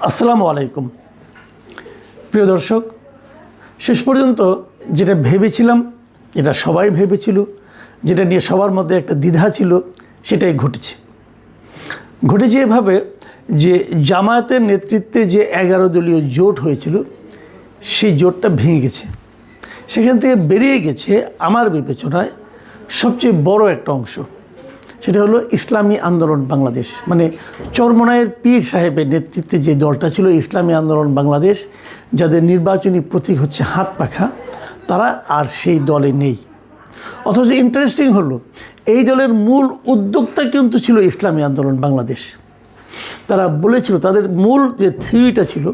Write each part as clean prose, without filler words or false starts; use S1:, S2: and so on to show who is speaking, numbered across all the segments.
S1: আসসালামু আলাইকুম প্রিয় দর্শক, শেষ পর্যন্ত যেটা ভেবেছিলাম, যেটা সবাই ভেবেছিল, যেটা নিয়ে সবার মধ্যে একটা দ্বিধা ছিল, সেটাই ঘটেছে এভাবে যে জামায়াতের নেতৃত্বে যে 11 দলীয় জোট হয়েছিল, সেই জোটটা ভেঙে গেছে। সেখান থেকে বেরিয়ে গেছে আমার বিবেচনায় সবচেয়ে বড় একটা অংশ, সেটা হলো ইসলামী আন্দোলন বাংলাদেশ। মানে চরমোনাইয়ের পীর সাহেবের নেতৃত্বে যে দলটা ছিল ইসলামী আন্দোলন বাংলাদেশ, যাদের নির্বাচনী প্রতীক হচ্ছে হাত পাখা, তারা আর সেই দলে নেই। অথচ ইন্টারেস্টিং হলো, এই দলের মূল উদ্যোক্তা কিন্তু ছিল ইসলামী আন্দোলন বাংলাদেশ। তারা বলেছিল, তাদের মূল যে থিওরিটা ছিল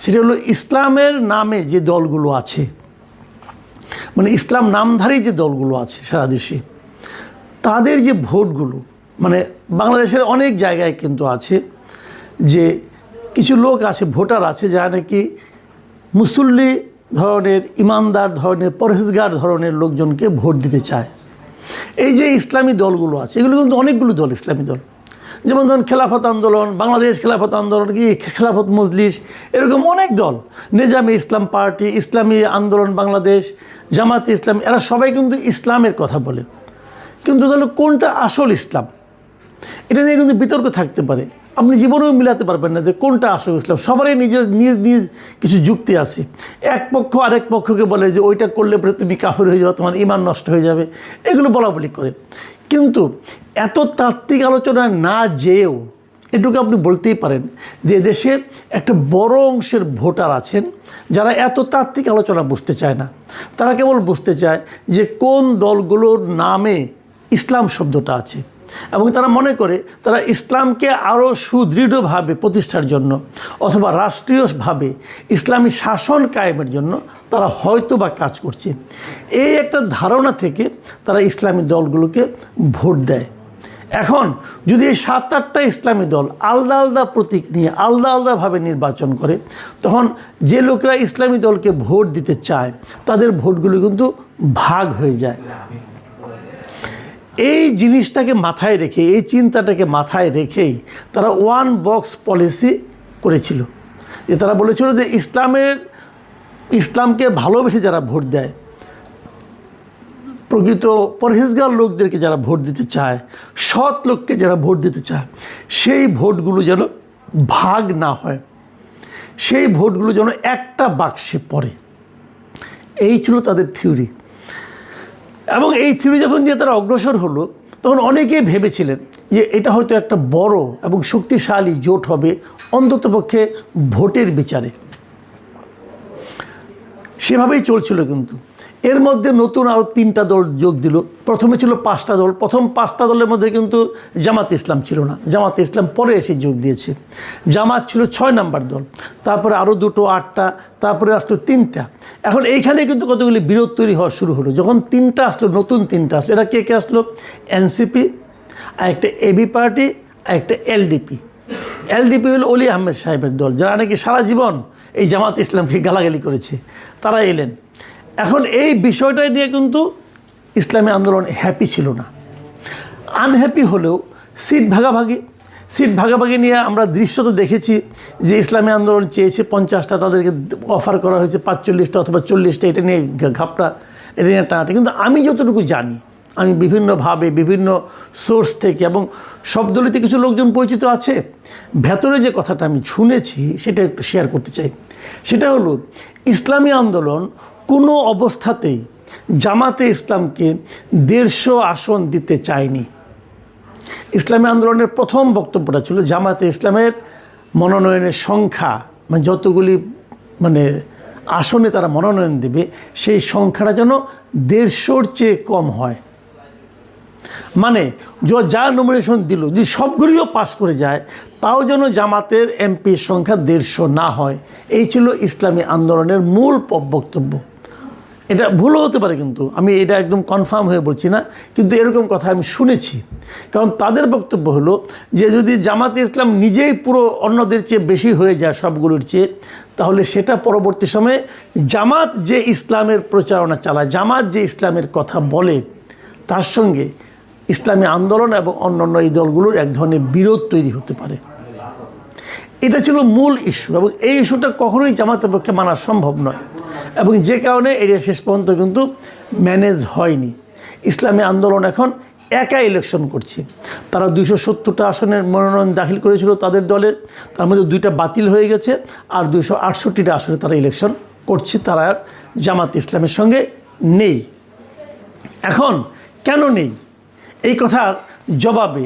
S1: সেটা হলো ইসলামের নামে যে দলগুলো আছে, মানে ইসলাম নামধারী যে দলগুলো আছে সারা দেশে, তাদের যে ভোটগুলো, মানে বাংলাদেশের অনেক জায়গায় কিন্তু আছে যে কিছু লোক আছে, ভোটার আছে, যারা নাকি মুসল্লি ধরনের, ইমানদার ধরনের, পরহেজগার ধরনের লোকজনকে ভোট দিতে চায়। এই যে ইসলামী দলগুলো আছে, এগুলো কিন্তু অনেকগুলো দল, ইসলামী দল, যেমন ধরুন খেলাফত আন্দোলন, বাংলাদেশ খেলাফত আন্দোলন, কি খেলাফত মজলিস, এরকম অনেক দল, নিজামে ইসলাম পার্টি, ইসলামী আন্দোলন বাংলাদেশ, জামাতে ইসলাম, এরা সবাই কিন্তু ইসলামের কথা বলে। কিন্তু তাহলে কোনটা আসল ইসলাম, এটা নিয়ে কিন্তু বিতর্ক থাকতে পারে। আপনি জীবনেও মিলাতে পারবেন না যে কোনটা আসল ইসলাম। সবারই নিজ নিজ কিছু যুক্তি আছে। এক পক্ষ আরেক পক্ষকে বলে যে ওইটা করলে পরে তুমি কাফের হয়ে যাবে, তোমার ঈমান নষ্ট হয়ে যাবে, এগুলো বলাবলি করে। কিন্তু এত তাত্ত্বিক আলোচনা না যেয়েও এটুকু আপনি বলতেই পারেন যে দেশে একটা বড় অংশের ভোটার আছেন যারা এত তাত্ত্বিক আলোচনা বুঝতে চায় না। তারা কেবল বুঝতে চায় যে কোন দলগুলোর নামে ইসলাম শব্দটা আছে, এবং তারা মনে করে তারা ইসলামকে আরও সুদৃঢ়ভাবে প্রতিষ্ঠার জন্য অথবা রাষ্ট্রীয়ভাবে ইসলামী শাসন কায়েমের জন্য তারা হয়তো বা কাজ করছে। এই একটা ধারণা থেকে তারা ইসলামী দলগুলোকে ভোট দেয়। এখন যদি এই 7-8টা ইসলামী দল আলাদা আলাদা প্রতীক নিয়ে আলাদা আলাদাভাবে নির্বাচন করে, তখন যে লোকেরা ইসলামী দলকে ভোট দিতে চায় তাদের ভোটগুলো কিন্তু ভাগ হয়ে যায়। এই জিনিসটাকে মাথায় রেখে, এই চিন্তাটাকে মাথায় রেখেই তারা ওয়ান বক্স পলিসি করেছিল। যে তারা বলেছিল যে ইসলামকে ভালোবেসে যারা ভোট দেয়, প্রকৃত পরহেজগার লোকদেরকে যারা ভোট দিতে চায়, সৎ লোককে যারা ভোট দিতে চায়, সেই ভোটগুলো যেন ভাগ না হয়, সেই ভোটগুলো যেন একটা বাক্সে পড়ে। এই ছিল তাদের থিওরি। এবং এই থিওরি যখন যে তারা অগ্রসর হলো, তখন অনেকেই ভেবেছিলেন যে এটা হয়তো একটা বড় এবং শক্তিশালী জোট হবে, অন্ততপক্ষে ভোটের বিচারে। সেভাবেই চলছিল। কিন্তু এর মধ্যে নতুন আরও 3টা দল যোগ দিল। প্রথমে ছিল 5টা দল। প্রথম 5টা দলের মধ্যে কিন্তু জামাতে ইসলাম ছিল না, জামাতে ইসলাম পরে এসে যোগ দিয়েছে। জামাত ছিল 6 নাম্বার দল, তারপরে আরও 2টো 8টা, তারপরে আসলো 3টা। এখন এইখানে কিন্তু কতগুলি বিরোধ তৈরি হওয়া শুরু হলো। যখন 3টা আসলো, নতুন 3টা আসলো, এরা কে কে আসলো? এনসিপি, আর একটা এবি পার্টি, আর একটা এলডিপি। এলডিপি হলো অলি আহমেদ সাহেবের দল, যারা নাকি সারা জীবন এই জামাত ইসলামকে গালাগালি করেছে, তারা এলেন। এখন এই বিষয়টা নিয়ে কিন্তু ইসলামী আন্দোলন হ্যাপি ছিল না। আনহ্যাপি হলেও সিট ভাগাভাগি নিয়ে আমরা দৃশ্য তো দেখেছি যে ইসলামী আন্দোলন চেয়েছে 50টা, তাদেরকে অফার করা হয়েছে 45টা অথবা 40টা। এটা নিয়ে ঘাপটা, এটা নিয়ে টানাটা। কিন্তু আমি যতটুকু জানি, আমি বিভিন্নভাবে বিভিন্ন সোর্স থেকে, এবং সব দলিতে কিছু লোকজন পরিচিত আছে, ভেতরে যে কথাটা আমি শুনেছি সেটা একটু শেয়ার করতে চাই। সেটা হলো, ইসলামী আন্দোলন কোনো অবস্থাতেই জামাতে ইসলামকে 150 আসন দিতে চায়নি। ইসলামী আন্দোলনের প্রথম বক্তব্যটা ছিল জামাতে ইসলামের মনোনয়নের সংখ্যা, মানে যতগুলি আসনে তারা মনোনয়ন দেবে, সেই সংখ্যাটা যেন 150-র চেয়ে কম হয়। মানে যা নমিনেশন দিল, যদি সবগুলিও পাস করে যায়, তাও যেন জামাতের এমপির সংখ্যা 150 না হয়। এই ছিল ইসলামী আন্দোলনের মূল বক্তব্য। এটা ভুলও হতে পারে, কিন্তু আমি এটা একদম কনফার্ম হয়ে বলছি না, কিন্তু এরকম কথা আমি শুনেছি। কারণ তাদের বক্তব্য হলো যে যদি জামাতে ইসলাম নিজেই পুরো অন্যদের চেয়ে বেশি হয়ে যায় সবগুলোর চেয়ে, তাহলে সেটা পরবর্তী সময়ে জামাত যে ইসলামের প্রচারণা চালায়, জামাত যে ইসলামের কথা বলে, তার সঙ্গে ইসলামী আন্দোলন এবং অন্যান্য এই দলগুলোর এক ধরনের বিরোধ তৈরি হতে পারে। এটা ছিল মূল ইস্যু, এবং এই ইস্যুটা কখনোই জামাতের পক্ষে মানা সম্ভব নয়, এবং যে কারণে এটা শেষ পর্যন্ত কিন্তু ম্যানেজ হয়নি। ইসলামী আন্দোলন এখন একা ইলেকশন করছে। তারা 270টা আসনের মনোনয়ন দাখিল করেছিল তাদের দলের, তার মধ্যে 2টা বাতিল হয়ে গেছে, আর 268টা আসনে তারা ইলেকশন করছে। তারা জামাত ইসলামের সঙ্গে নেই। এখন কেন নেই এই কথার জবাবে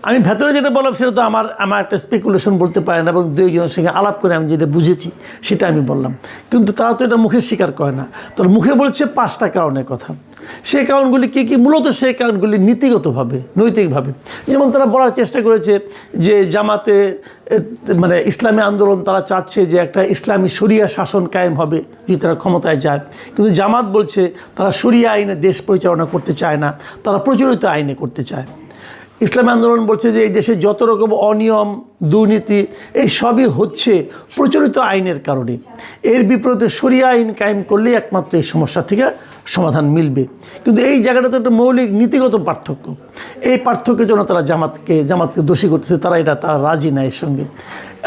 S1: আমি ভেতরে যেটা বললাম সেটা তো আমার একটা স্পেকুলেশন বলতে পারে না, এবং দুইজনের সঙ্গে আলাপ করে আমি যেটা বুঝেছি সেটা আমি বললাম। কিন্তু তারা তো এটা মুখে স্বীকার করে না। তার মুখে বলছে 5টা কারণের কথা। সেই কারণগুলি কী কী? মূলত সেই কারণগুলি নীতিগতভাবে, নৈতিকভাবে। যেমন তারা বলার চেষ্টা করেছে যে জামাতে মানে ইসলামী আন্দোলন তারা চাচ্ছে যে একটা ইসলামী শরিয়া শাসন কায়েম হবে যদি তারা ক্ষমতায় যায়, কিন্তু জামাত বলছে তারা শরিয়া আইনে দেশ পরিচালনা করতে চায় না, তারা প্রচলিত আইনে করতে চায়। ইসলামী আন্দোলন বলছে যে এই দেশে যত রকম অনিয়ম, দুর্নীতি, এই সবই হচ্ছে প্রচলিত আইনের কারণে। এর বিপরীতে শরিয়া আইন কায়েম করলেই একমাত্র এই সমস্যা থেকে সমাধান মিলবে। কিন্তু এই জায়গাটা তো একটা মৌলিক নীতিগত পার্থক্য। এই পার্থক্যের জন্য তারা জামাতকে দোষী করতেছে। তারা রাজি না এর সঙ্গে।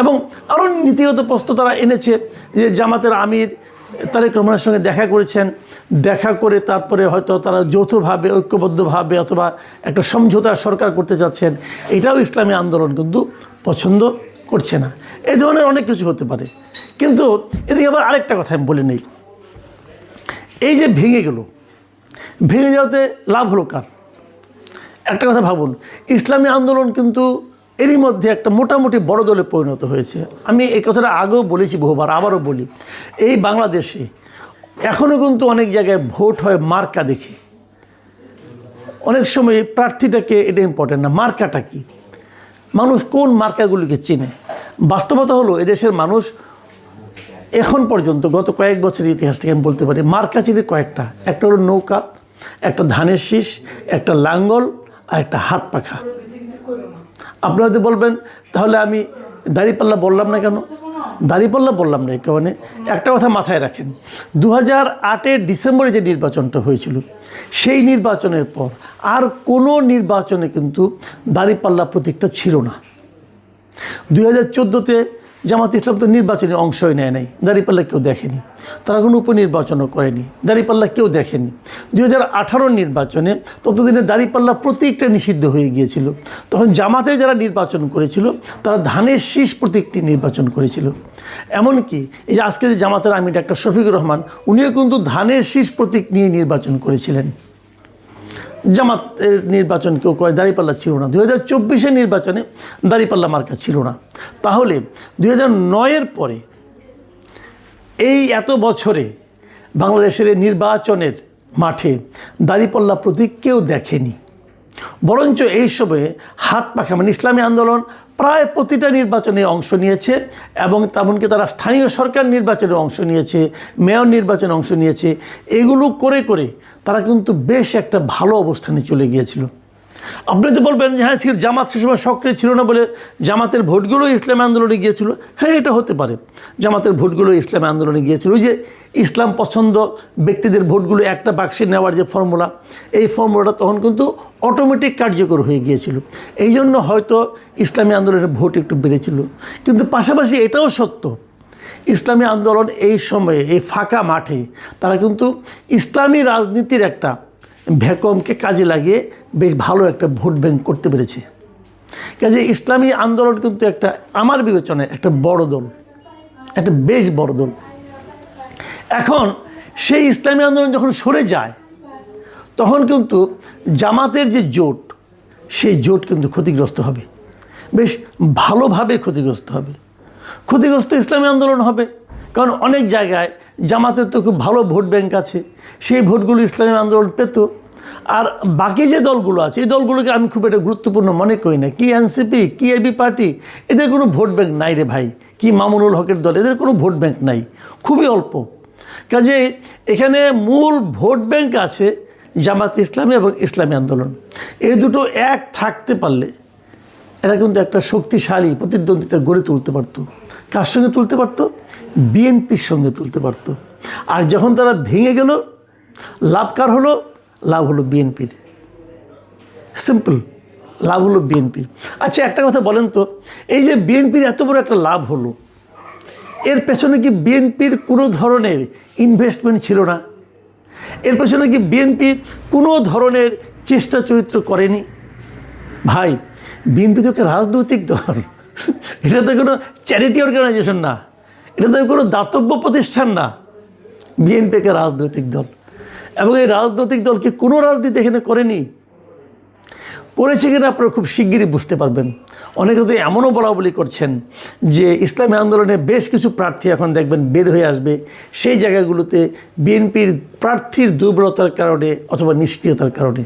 S1: এবং আরও নীতিগত প্রশ্ন তারা এনেছে যে জামাতের আমির তারেক রহমানের সঙ্গে দেখা করেছেন, দেখা করে তারপরে হয়তো তারা যৌথভাবে, ঐক্যবদ্ধভাবে অথবা একটা সমঝোতা সরকার করতে যাচ্ছেন। এটাও ইসলামী আন্দোলন কিন্তু পছন্দ করছে না। এই ধরনের অনেক কিছু হতে পারে। কিন্তু এদিকে আবার আরেকটা কথা আমি বলে নেই, এই যে ভেঙে গেল, ভেঙে যাওয়াতে লাভ হলো কার? একটা কথা ভাবুন, ইসলামী আন্দোলন কিন্তু এরই মধ্যে একটা মোটামুটি বড় দলে পরিণত হয়েছে। আমি এই কথাটা আগেও বলেছি বহুবার, আবারও বলি, এই বাংলাদেশে এখনও কিন্তু অনেক জায়গায় ভোট হয় মার্কা দেখে। অনেক সময় প্রার্থীটাকে এটা ইম্পর্টেন্ট না, মার্কাটা কি, মানুষ কোন মার্কাগুলিকে চেনে। বাস্তবতা হলো এদেশের মানুষ এখন পর্যন্ত গত কয়েক বছরের ইতিহাস থেকে আমি বলতে পারি মার্কা চিনে কয়েকটা। একটা হলো নৌকা, একটা ধানের শীষ, একটা লাঙ্গল, আর একটা হাত পাখা। আপনারা যদি বলবেন তাহলে আমি দাঁড়িপাল্লা বললাম না কেন? দাঁড়িপাল্লা বললাম না এই কারণে, একটা কথা মাথায় রাখেন, 2008-এর ডিসেম্বরে যে নির্বাচনটা হয়েছিল সেই নির্বাচনের পর আর কোনো নির্বাচনে কিন্তু দাঁড়িপাল্লা প্রতীকটা ছিল না। 2014-তে জামাত ইসলাম তো নির্বাচনে অংশই নেয় নাই, দাঁড়িপাল্লা কেউ দেখেনি। তারা কোনো উপনির্বাচনও করেনি, দাঁড়িপাল্লা কেউ দেখেনি। 2018 নির্বাচনে ততদিনে দাঁড়িপাল্লা প্রতীকটা নিষিদ্ধ হয়ে গিয়েছিল। তখন জামাতে যারা নির্বাচন করেছিল তারা ধানের শীষ প্রতীকটি নির্বাচন করেছিল। এমনকি এই যে আজকে যে জামাতের আমির ডাক্তার শফিকুর রহমান, উনিও কিন্তু ধানের শীষ প্রতীক নিয়ে নির্বাচন করেছিলেন। জামাতের নির্বাচন কেউ করে, দাঁড়িপাল্লা ছিল না। 2024-এর নির্বাচনে দাঁড়িপাল্লা মার্কা ছিল না। তাহলে 2009-এর পরে এই এত বছরে বাংলাদেশের নির্বাচনের মাঠে দাঁড়িপাল্লা প্রতীক কেউ দেখেনি। বরঞ্চ এই সময়ে হাত পাখা মানে ইসলামী আন্দোলন প্রায় প্রতিটা নির্বাচনে অংশ নিয়েছে, এবং তেমনকি তারা স্থানীয় সরকার নির্বাচনে অংশ নিয়েছে, মেয়র নির্বাচনে অংশ নিয়েছে। এগুলো করে করে তারা কিন্তু বেশ একটা ভালো অবস্থানে চলে গিয়েছিল। আপনি তো বলবেন যে হ্যাঁ জামাত সে সময় সক্রিয় ছিল না বলে জামাতের ভোটগুলো ইসলামী আন্দোলনে গিয়েছিল। হ্যাঁ, এটা হতে পারে, জামাতের ভোটগুলো ইসলামী আন্দোলনে গিয়েছিল। ওই যে ইসলাম পছন্দ ব্যক্তিদের ভোটগুলো একটা বাক্সে নেওয়ার যে ফর্মুলা, এই ফর্মুলাটা তখন কিন্তু অটোমেটিক কার্যকর হয়ে গিয়েছিল। এই জন্য হয়তো ইসলামী আন্দোলনের ভোট একটু বেড়েছিল। কিন্তু পাশাপাশি এটাও সত্য, ইসলামী আন্দোলন এই সময়ে এই ফাঁকা মাঠে তারা কিন্তু ইসলামী রাজনীতির একটা ভ্যাকুয়ামকে কাজে লাগিয়ে বেশ ভালো একটা ভোট ব্যাংক করতে পেরেছে। কাজে ইসলামী আন্দোলন কিন্তু একটা, আমার বিবেচনায় একটা বড় দল, একটা বেশ বড় দল। এখন সেই ইসলামী আন্দোলন যখন সরে যায় তখন কিন্তু জামাতের যে জোট, সেই জোট কিন্তু ক্ষতিগ্রস্ত হবে, বেশ ভালোভাবে ক্ষতিগ্রস্ত হবে। ক্ষতিগ্রস্ত ইসলামী আন্দোলন হবে, কারণ অনেক জায়গায় জামাতের তো খুব ভালো ভোট ব্যাংক আছে, সেই ভোটগুলো ইসলামী আন্দোলন পেত। আর বাকি যে দলগুলো আছে এই দলগুলোকে আমি খুব একটা গুরুত্বপূর্ণ মনে করি না। কি এনসিপি, কি এবি পার্টি, এদের কোনো ভোট ব্যাংক নাই রে ভাই। কি মামুনুল হকের দল, এদের কোনো ভোট ব্যাংক নাই, খুবই অল্প। কাজে এখানে মূল ভোট ব্যাংক আছে জামাত ইসলামী এবং ইসলামী আন্দোলন। এই দুটো এক থাকতে পারলে এরা কিন্তু একটা শক্তিশালী প্রতিদ্বন্দ্বিতা গড়ে তুলতে পারত। কার সঙ্গে তুলতে পারত? বিএনপির সঙ্গে তুলতে পারত। আর যখন তারা ভেঙে গেল, লাভ কার হলো? লাভ হলো বিএনপির। সিম্পল। লাভ হলো বিএনপির। আচ্ছা, একটা কথা বলেন তো, এই যে বিএনপির এত বড় একটা লাভ হলো, এর পেছনে কি বিএনপির কোনো ধরনের ইনভেস্টমেন্ট ছিল না? এর পেছনে কি বিএনপি কোনো ধরনের চেষ্টা চরিত্র করেনি? ভাই, বিএনপি তো একটা রাজনৈতিক দল, এটা তো কোনো চ্যারিটি অর্গানাইজেশন না, এটা তো কোনো দাতব্য প্রতিষ্ঠান না। বিএনপি একটা রাজনৈতিক দল, এবং এই রাজনৈতিক দল কি কোনো রাজনীতি এখানে করেনি? করেছে কিনা আপনারা খুব শিগগিরই বুঝতে পারবেন। অনেকে তো এমনও বলা বলি করছেন যে ইসলামী আন্দোলনে বেশ কিছু প্রার্থী এখন দেখবেন বের হয়ে আসবে, সেই জায়গাগুলোতে বিএনপির প্রার্থীর দুর্বলতার কারণে অথবা নিষ্ক্রিয়তার কারণে।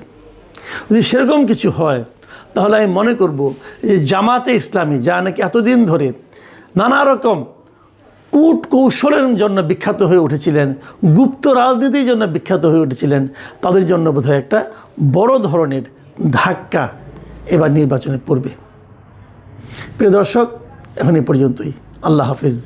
S1: যদি সেরকম কিছু হয় তাহলে আমি মনে করব যে জামাতে ইসলামী, যা নাকি এতদিন ধরে নানা রকম কূট কৌশলের জন্য বিখ্যাত হয়ে উঠেছিলেন, গুপ্ত রাজনীতির জন্য বিখ্যাত হয়ে উঠেছিলেন, তাদের জন্য বোধহয় একটা বড় ধরনের ধাক্কা এবার নির্বাচনে পড়বে। প্রিয় দর্শক, এখন এই পর্যন্তই। আল্লাহ হাফিজ।